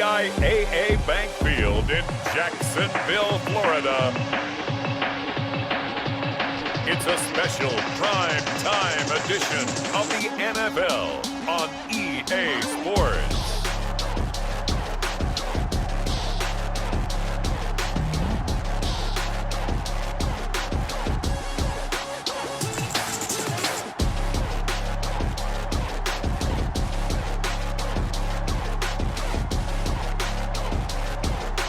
TIAA Bank Field in Jacksonville, Florida. It's a special prime time edition of the NFL on EA Sports.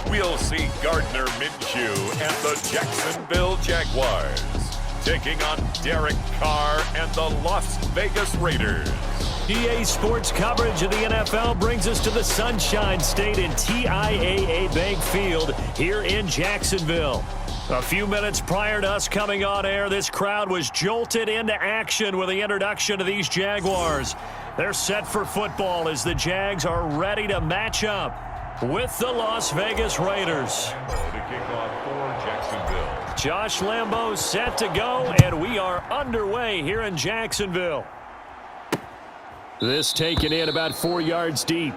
We'll see Gardner Minshew and the Jacksonville Jaguars taking on Derek Carr and the Las Vegas Raiders. EA Sports coverage of the NFL brings us to the Sunshine State in TIAA Bank Field here in Jacksonville. A few minutes prior to us coming on air, this crowd was jolted into action with the introduction of these Jaguars. They're set for football as the Jags are ready to match up with the Las Vegas Raiders. To kick off for Jacksonville. Josh Lambo set to go, and we are underway here in Jacksonville. This taken in about 4 yards deep.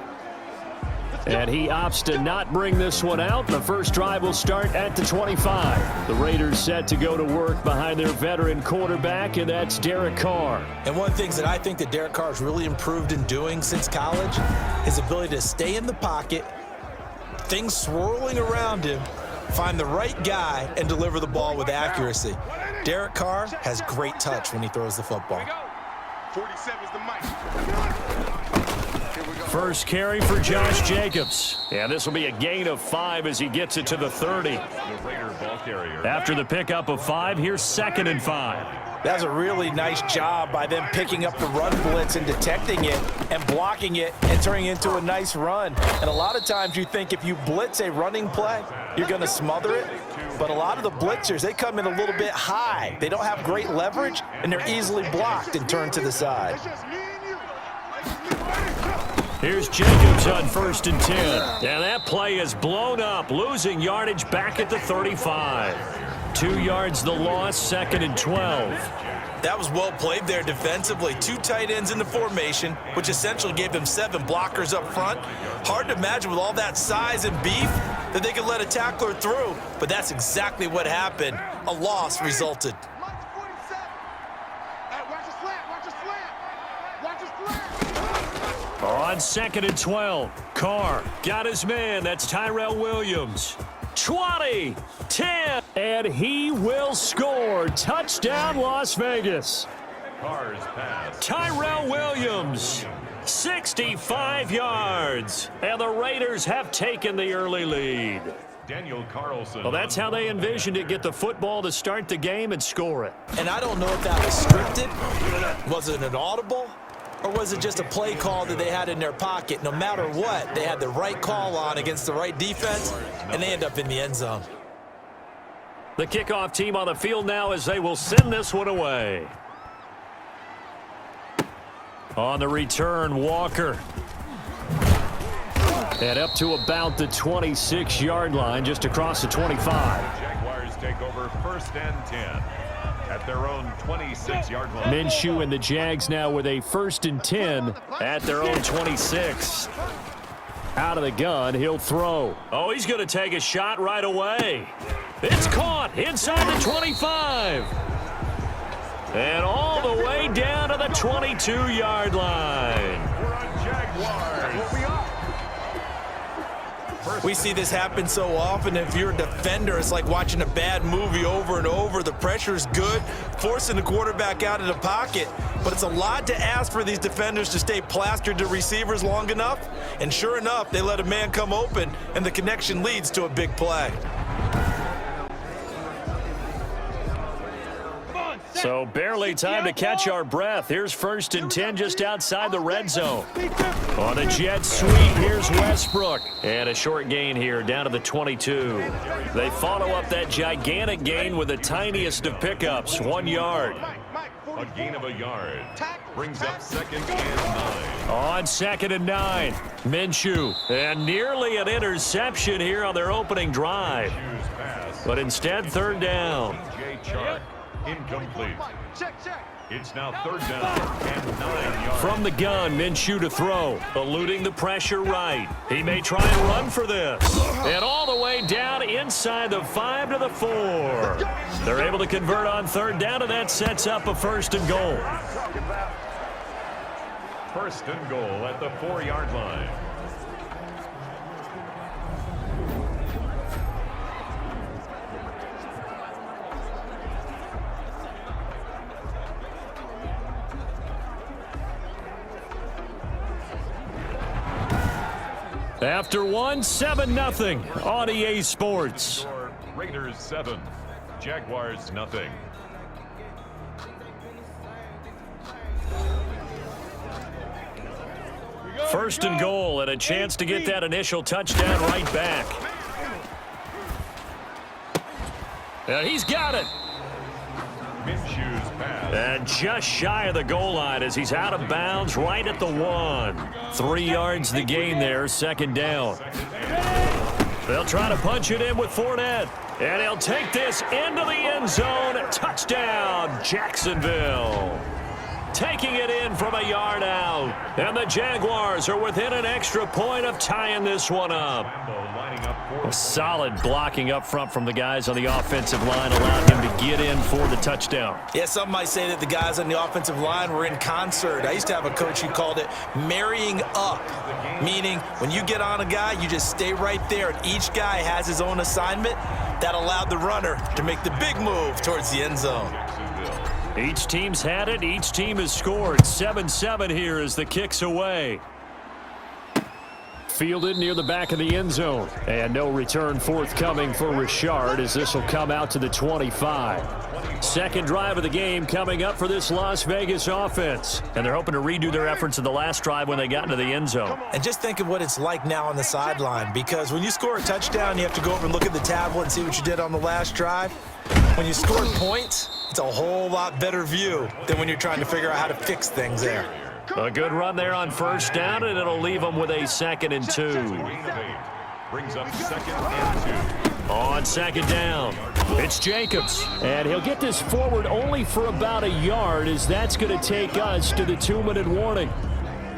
And he opts to not bring this one out. The first drive will start at the 25. The Raiders set to go to work behind their veteran quarterback, and that's Derek Carr. And one of the things that I think that Derek Carr has really improved in doing since college, his ability to stay in the pocket, things swirling around him, find the right guy, and deliver the ball with accuracy. Derek Carr has great touch when he throws the football. 47's the mic. First carry for Josh Jacobs. And this will be a gain of 5 as he gets it to the 30. After the pickup of 5, here's 2nd and 5. That was a really nice job by them picking up the run blitz and detecting it and blocking it and turning it into a nice run. And a lot of times you think if you blitz a running play, you're going to smother it. But a lot of the blitzers, they come in a little bit high. They don't have great leverage, and they're easily blocked and turned to the side. Here's Jacobs on 1st and 10. And that play is blown up, losing yardage back at the 35. 2 yards the loss, 2nd and 12. That was well played there defensively. 2 tight ends in the formation, which essentially gave them 7 blockers up front. Hard to imagine with all that size and beef that they could let a tackler through, but that's exactly what happened. A loss resulted. On 2nd and 12, Carr got his man. That's Tyrell Williams. 20, 10, and he will score. Touchdown, Las Vegas. Carr's pass. Tyrell Williams, 65 yards, and the Raiders have taken the early lead. Daniel Carlson. Well, that's how they envisioned it, get the football to start the game and score it. And I don't know if that was scripted. Was it an audible? Or was it just a play call that they had in their pocket? No matter what, they had the right call on against the right defense, and they end up in the end zone. The kickoff team on the field now as they will send this one away. On the return, Walker. And up to about the 26-yard line, just across the 25. Jaguars take over 1st and 10. At their own 26-yard line. Minshew and the Jags now with a 1st and 10 at their own 26. Out of the gun, he'll throw. Oh, he's going to take a shot right away. It's caught inside the 25. And all the way down to the 22-yard line. We're on Jaguars. We see this happen so often. If you're a defender, it's like watching a bad movie over and over. The pressure is good, forcing the quarterback out of the pocket. But it's a lot to ask for these defenders to stay plastered to receivers long enough. And sure enough, they let a man come open, and the connection leads to a big play. So barely time to catch our breath. Here's 1st and 10 just outside the red zone. On a jet sweep, here's Westbrook. And a short gain here down to the 22. They follow up that gigantic gain with the tiniest of pickups, 1 yard. A gain of a yard. Brings up 2nd and 9. On 2nd and 9, Minshew. And nearly an interception here on their opening drive. But instead, 3rd down. incomplete. It's now 3rd down and 9 yards. From the gun, Minshew to throw, eluding the pressure right. He may try and run for this. And all the way down inside the 5 to the 4. They're able to convert on 3rd down, and that sets up a 1st and goal. 1st and goal at the 4-yard line. After 7-0 on EA Sports. Raiders 7, Jaguars nothing. First and goal, and a chance to get that initial touchdown right back. And he's got it. Minshew's pass. And just shy of the goal line as he's out of bounds right at the 1. 3 yards the gain there, 2nd down. They'll try to punch it in with Fournette. And he'll take this into the end zone. Touchdown, Jacksonville. Taking it in from a yard out. And the Jaguars are within an extra point of tying this one up. A solid blocking up front from the guys on the offensive line allowed him to get in for the touchdown. Yeah, some might say that the guys on the offensive line were in concert. I used to have a coach who called it marrying up, meaning when you get on a guy, you just stay right there, and each guy has his own assignment. That allowed the runner to make the big move towards the end zone. Each team's had it. Each team has scored. 7-7 here as the kick's away. Fielded near the back of the end zone. And no return forthcoming for Richard as this will come out to the 25. Second drive of the game coming up for this Las Vegas offense. And they're hoping to redo their efforts in the last drive when they got into the end zone. And just think of what it's like now on the sideline, because when you score a touchdown, you have to go over and look at the tablet and see what you did on the last drive. When you score points, it's a whole lot better view than when you're trying to figure out how to fix things there. A good run there on 1st down, and it'll leave them with a 2nd and 2. Brings up 2nd and 2. On 2nd down, it's Jacobs. And he'll get this forward only for about a yard, as that's going to take us to the 2-minute warning.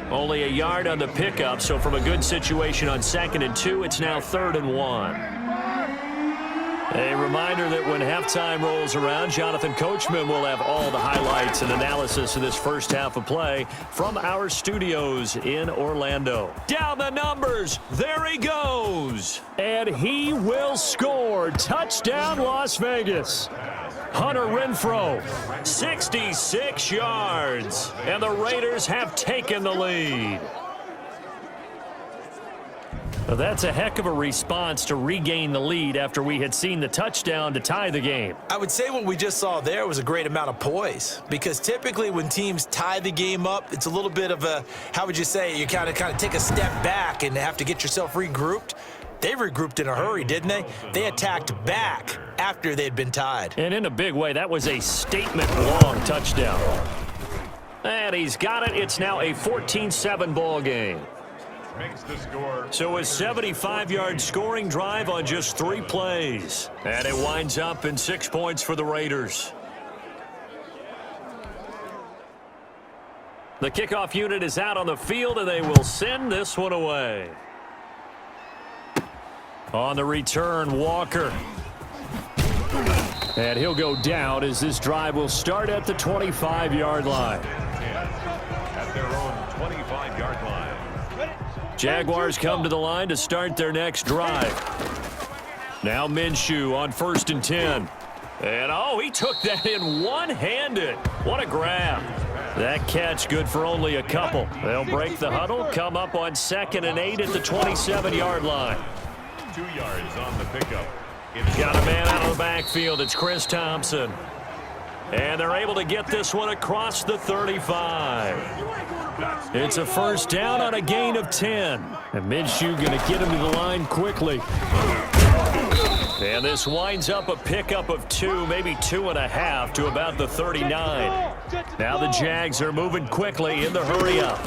Only a yard on the pickup, so from a good situation on 2nd and 2, it's now 3rd and 1. A reminder that when halftime rolls around, Jonathan Coachman will have all the highlights and analysis of this first half of play from our studios in Orlando. Down the numbers. There he goes. And he will score. Touchdown, Las Vegas. Hunter Renfrow, 66 yards. And the Raiders have taken the lead. That's a heck of a response to regain the lead after we had seen the touchdown to tie the game. I would say what we just saw there was a great amount of poise, because typically when teams tie the game up, it's a little bit of a, how would you say, you kind of take a step back and have to get yourself regrouped. They regrouped in a hurry, didn't they? They attacked back after they'd been tied. And in a big way, that was a statement-long touchdown. And he's got it. It's now a 14-7 ball game. Makes the score. So a 75-yard scoring drive on just 3 plays. And it winds up in 6 points for the Raiders. The kickoff unit is out on the field, and they will send this one away. On the return, Walker. And he'll go down as this drive will start at the 25-yard line. At their own 25-yard line. Jaguars come to the line to start their next drive. Now Minshew on 1st and 10. And, oh, he took that in one-handed. What a grab. That catch good for only a couple. They'll break the huddle, come up on 2nd and 8 at the 27-yard line. 2 yards on the pickup. Got a man out of the backfield. It's Chris Thompson. And they're able to get this one across the 35. It's a 1st down on a gain of 10. And Minshew going to get him to the line quickly. And this winds up a pickup of 2, maybe 2.5 to about the 39. Now the Jags are moving quickly in the hurry up.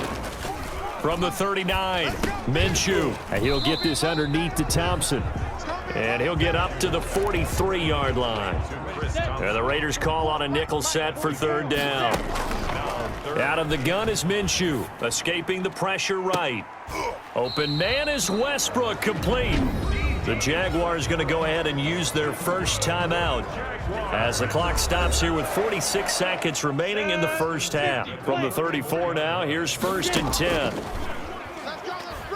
From the 39, Minshew. And he'll get this underneath to Thompson. And he'll get up to the 43-yard line. And the Raiders call on a nickel set for third down. Out of the gun is Minshew, escaping the pressure right. Open man is Westbrook, complete. The Jaguars going to go ahead and use their first timeout as the clock stops here with 46 seconds remaining in the first half. From the 34 now, here's 1st and 10.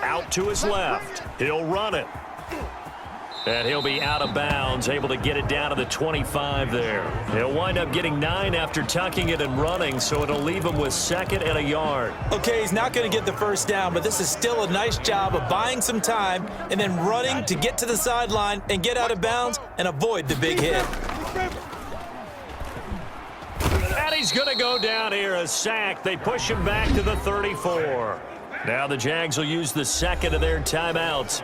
Out to his left. He'll run it. And he'll be out of bounds, able to get it down to the 25 there. He'll wind up getting 9 after tucking it and running, so it'll leave him with 2nd and a yard. Okay, he's not going to get the first down, but this is still a nice job of buying some time and then running to get to the sideline and get out of bounds and avoid the big hit. And he's going to go down here, a sack. They push him back to the 34. Now the Jags will use the second of their timeouts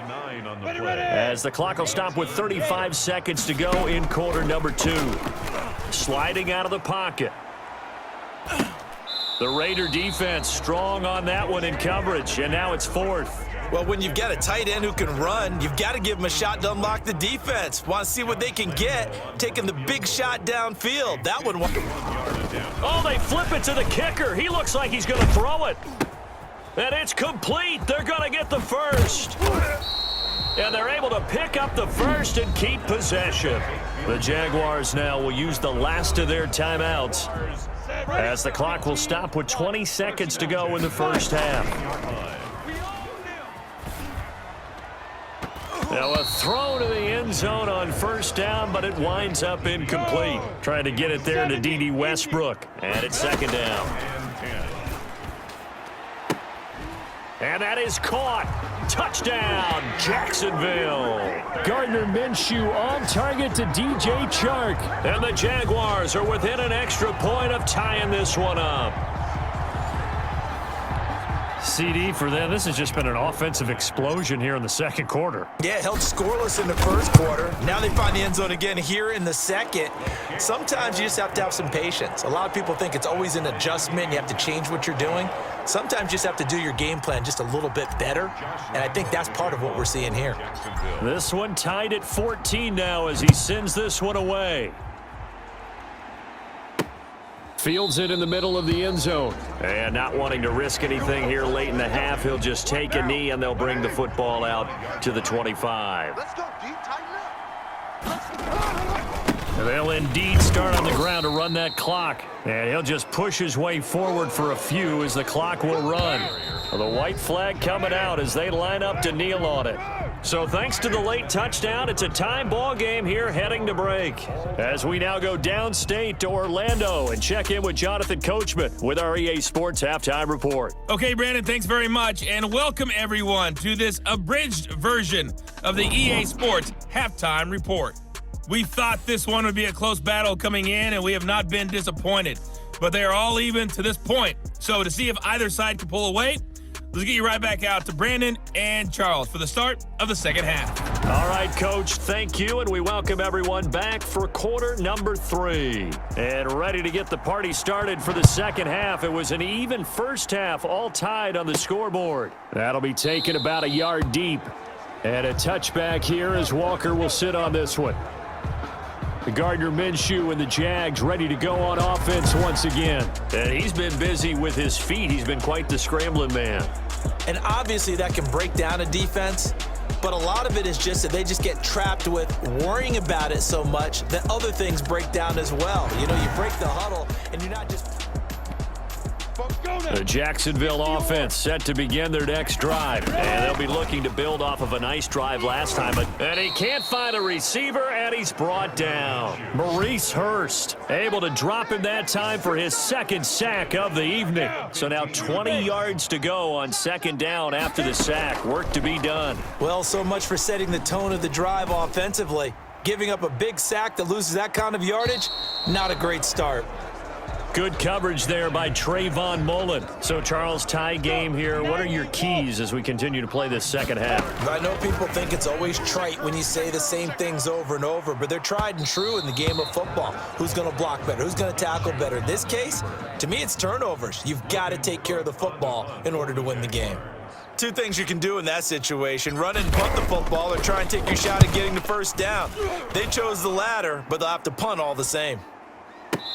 as the clock will stop with 35 seconds to go in quarter number 2. Sliding out of the pocket. The Raider defense strong on that one in coverage, and now it's 4th. Well, when you've got a tight end who can run, you've got to give him a shot to unlock the defense. Want to see what they can get, taking the big shot downfield. That one. Oh, they flip it to the kicker. He looks like he's going to throw it. And it's complete. They're going to get the first. And they're able to pick up the first and keep possession. The Jaguars now will use the last of their timeouts as the clock will stop with 20 seconds to go in the first half. Now a throw to the end zone on first down, but it winds up incomplete. Trying to get it there to D.D. Westbrook. And it's 2nd down. And that is caught. Touchdown, Jacksonville. Gardner Minshew on target to DJ Chark. And the Jaguars are within an extra point of tying this one up. CD for them. This has just been an offensive explosion here in the second quarter. Yeah, held scoreless in the first quarter. Now they find the end zone again here in the second. Sometimes you just have to have some patience. A lot of people think it's always an adjustment. You have to change what you're doing. Sometimes you just have to do your game plan just a little bit better, and I think that's part of what we're seeing here. This one tied at 14 now as he sends this one away. Fields it in the middle of the end zone. And not wanting to risk anything here late in the half, he'll just take a knee, and they'll bring the football out to the 25. Let's go, D. Tighten up. They'll indeed start on the ground to run that clock. And he'll just push his way forward for a few as the clock will run. The white flag coming out as they line up to kneel on it. So thanks to the late touchdown, it's a time ball game here heading to break. As we now go downstate to Orlando and check in with Jonathan Coachman with our EA Sports Halftime Report. Okay, Brandon, thanks very much, and welcome everyone to this abridged version of the EA Sports Halftime Report. We thought this one would be a close battle coming in, and we have not been disappointed. But they are all even to this point. So to see if either side can pull away, let's get you right back out to Brandon and Charles for the start of the second half. All right, Coach, thank you, and we welcome everyone back for quarter number 3. And ready to get the party started for the second half. It was an even first half, all tied on the scoreboard. That'll be taken about a yard deep. And a touchback here as Walker will sit on this one. The Gardner Minshew and the Jags ready to go on offense once again. And he's been busy with his feet. He's been quite the scrambling man. And obviously that can break down a defense, but a lot of it is just that they just get trapped with worrying about it so much that other things break down as well. You know, you break the huddle and you're not just... The Jacksonville offense set to begin their next drive. And they'll be looking to build off of a nice drive last time. And he can't find a receiver, and he's brought down. Maurice Hurst able to drop him that time for his second sack of the evening. So now 20 yards to go on second down after the sack. Work to be done. Well, so much for setting the tone of the drive offensively. Giving up a big sack that loses that kind of yardage, not a great start. Good coverage there by Trayvon Mullen. So, Charles, tie game here. What are your keys as we continue to play this second half? I know people think it's always trite when you say the same things over and over, but they're tried and true in the game of football. Who's going to block better? Who's going to tackle better? In this case, to me, it's turnovers. You've got to take care of the football in order to win the game. Two things you can do in that situation: run and punt the football, or try and take your shot at getting the first down. They chose the latter, but they'll have to punt all the same.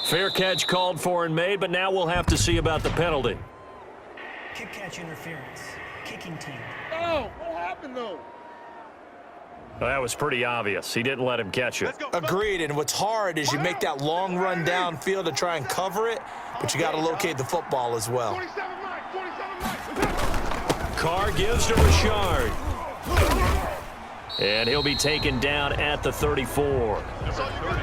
Fair catch called for and made, but now we'll have to see about the penalty. Kick catch interference. Kicking team. Oh, what happened though? Well, that was pretty obvious. He didn't let him catch it. Agreed, and what's hard is you make that long run downfield to try and cover it, but you got to locate the football as well. 27 Mike. Carr gives to Richard. And he'll be taken down at the 34.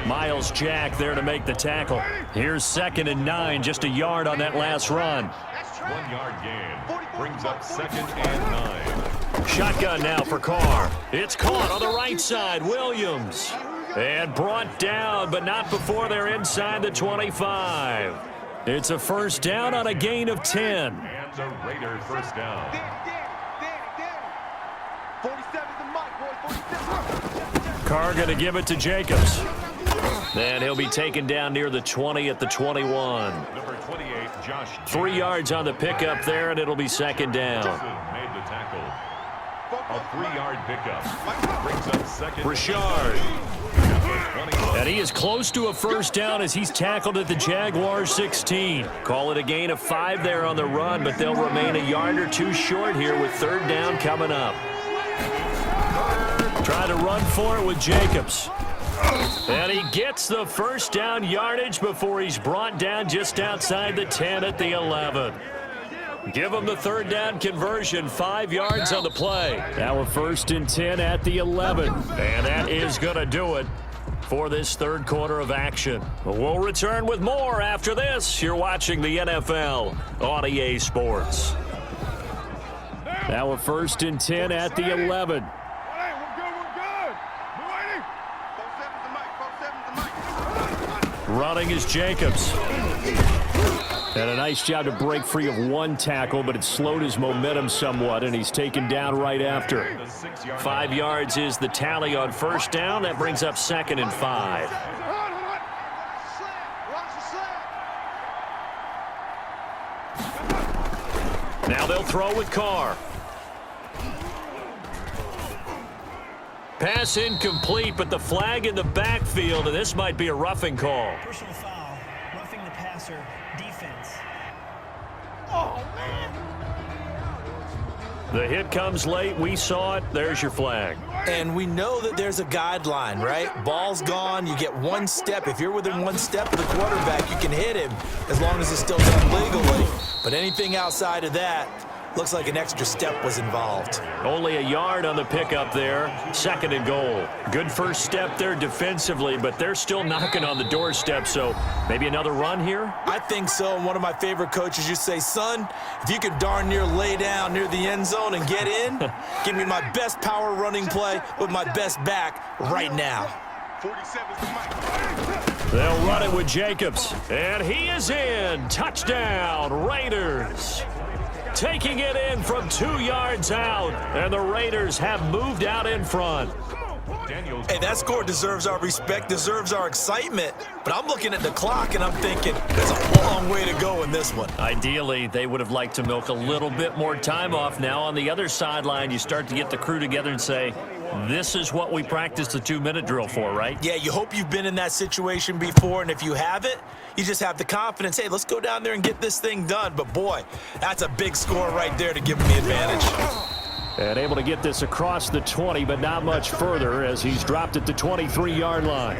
Miles Jack there to make the tackle. Here's 2nd and 9, just a yard on that last run. 1 yard gain brings up 2nd and 9. Shotgun now for Carr. It's caught on the right side. Williams. And brought down, but not before they're inside the 25. It's a first down on a gain of 10. And the Raiders first down. 47 the Mike, boy. 47. Carr going to give it to Jacobs. Then he'll be taken down near the 20 at the 21. Number 28, Josh. 3 yards on the pickup there, and it'll be 2nd down. Made the tackle. A 3-yard pickup brings up 2nd. Richard. And he is close to a first down as he's tackled at the Jaguars 16. Call it a gain of 5 there on the run, but they'll remain a yard or 2 short here with 3rd down coming up. Try to run for it with Jacobs. And he gets the first down yardage before he's brought down just outside the 10 at the 11. Give him the 3rd down conversion, 5 yards on the play. Now a 1st and 10 at the 11. And that is going to do it for this 3rd quarter of action. We'll return with more after this. You're watching the NFL on EA Sports. Now a 1st and 10 at the 11. Hey, we're good. We're 47 the Mike. Running is Jacobs. And a nice job to break free of 1 tackle, but it slowed his momentum somewhat, and he's taken down right after. 5 yards is the tally on first down. That brings up 2nd and 5. Now they'll throw with Carr. Pass incomplete, but the flag in the backfield, and this might be a roughing call. Personal foul. Roughing the passer. Defense. Oh, man. The hit comes late. We saw it. There's your flag. And we know that there's a guideline, right? Ball's gone. You get 1 step. If you're within 1 step of the quarterback, you can hit him as long as it's still done legally. But anything outside of that, looks like an extra step was involved. Only a yard on the pickup there. 2nd and goal. Good first step there defensively, but they're still knocking on the doorstep, so maybe another run here? I think so. And one of my favorite coaches used to say, son, if you could darn near lay down near the end zone and get in, give me my best power running play with my best back right now. 47 the Mike. They'll run it with Jacobs. And he is in. Touchdown, Raiders. Taking it in from 2 yards out, and the Raiders have moved out in front. Hey, that score deserves our respect, deserves our excitement, but I'm looking at the clock and I'm thinking there's a long way to go in this one. Ideally, they would have liked to milk a little bit more time off. Now on the other sideline, you start to get the crew together and say, this is what we practiced the 2-minute drill for, right? Yeah, you hope you've been in that situation before, and if you haven't, you just have the confidence, hey, let's go down there and get this thing done. But boy, that's a big score right there to give them the advantage. And able to get this across the 20, but not much further as he's dropped at the 23-yard line.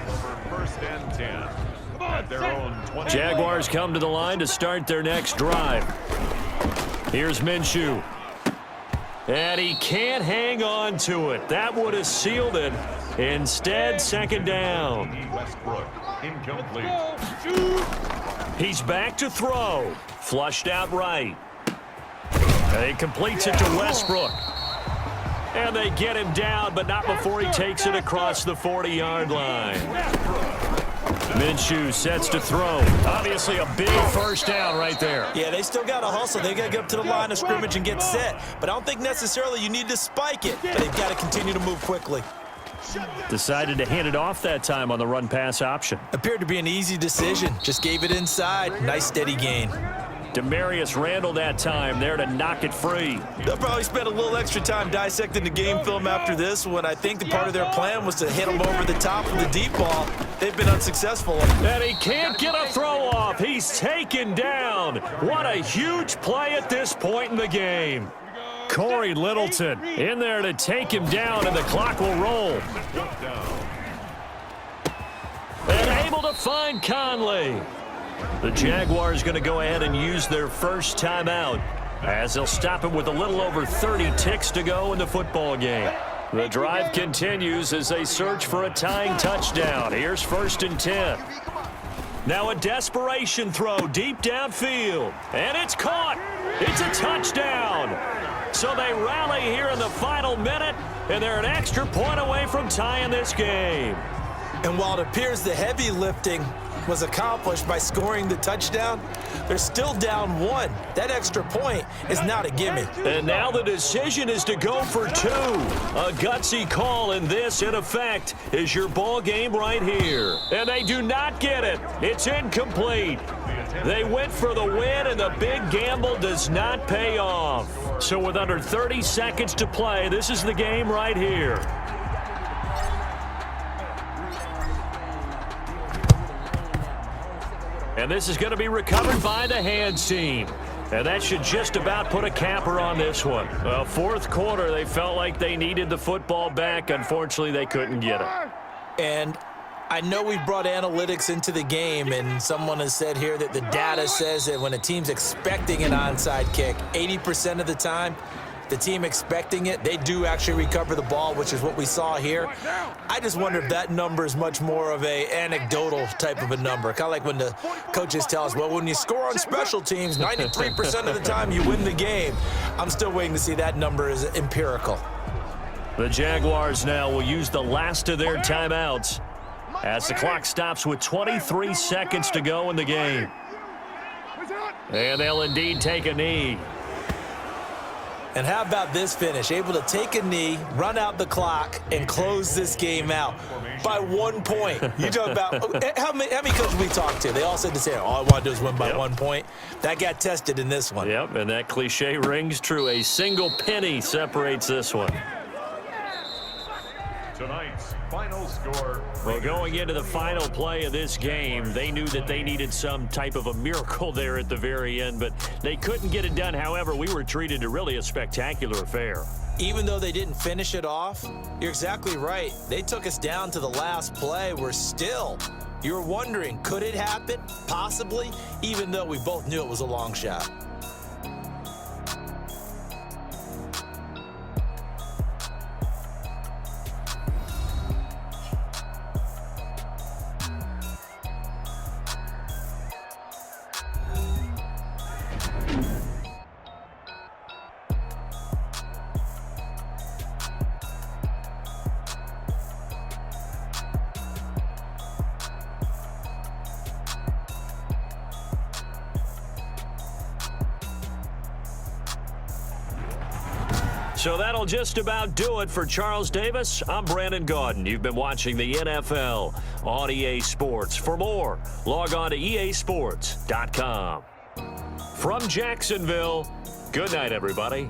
1st and 10 at their own 20. Jaguars come to the line to start their next drive. Here's Minshew. And he can't hang on to it. That would have sealed it. Instead, 2nd down. Westbrook, incomplete. He's back to throw. Flushed out right. And he completes it to Westbrook. And they get him down, but not before he takes it across the 40-yard line. Minshew sets to throw. Obviously a big first down right there. Yeah, they still got to hustle. They got to get up to the line of scrimmage and get set. But I don't think necessarily you need to spike it. But they've got to continue to move quickly. Decided to hand it off that time on the run-pass option. Appeared to be an easy decision. Just gave it inside. Nice steady gain. Demarius Randall that time there to knock it free. They'll probably spend a little extra time dissecting the game film after this one. I think the part of their plan was to hit him over the top of the deep ball. They've been unsuccessful. And he can't get a throw off. He's taken down. What a huge play at this point in the game. Corey Littleton in there to take him down, and the clock will roll. And able to find Conley. The Jaguars going to go ahead and use their first timeout as they'll stop it with a little over 30 ticks to go in the football game. The drive continues as they search for a tying touchdown. Here's 1st and 10. Now a desperation throw deep downfield, and it's caught. It's a touchdown. So they rally here in the final minute, and they're an extra point away from tying this game. And while it appears the heavy lifting was accomplished by scoring the touchdown, they're still down 1. That extra point is not a gimme. And now the decision is to go for 2. A gutsy call, and this, in effect, is your ball game right here. And they do not get it. It's incomplete. They went for the win, and the big gamble does not pay off. So with under 30 seconds to play, this is the game right here. And this is going to be recovered by the hands team. And that should just about put a capper on this one. Well, 4th quarter, they felt like they needed the football back. Unfortunately, they couldn't get it. And I know we've brought analytics into the game, and someone has said here that the data says that when a team's expecting an onside kick, 80% of the time, the team expecting it, they do actually recover the ball, which is what we saw here. I just wonder if that number is much more of a anecdotal type of a number. Kind of like when the coaches tell us, well, when you score on special teams, 93% of the time you win the game. I'm still waiting to see that number is empirical. The Jaguars now will use the last of their timeouts as the clock stops with 23 seconds to go in the game. And they'll indeed take a knee. And how about this finish? Able to take a knee, run out the clock, and close this game out by 1 point. You talk about how many coaches we talked to? They all said the same. All I want to do is win by 1 point. That got tested in this one. Yep, and that cliche rings true. A single penny separates this one. Tonight's final score. Well, going into the final play of this game, they knew that they needed some type of a miracle there at the very end, but they couldn't get it done. However, we were treated to really a spectacular affair. Even though they didn't finish it off, you're exactly right. They took us down to the last play. We're still, you were wondering, could it happen? Possibly, even though we both knew it was a long shot. So that'll just about do it for Charles Davis. I'm Brandon Gaudin. You've been watching the NFL on EA Sports. For more, log on to easports.com. From Jacksonville, good night, everybody.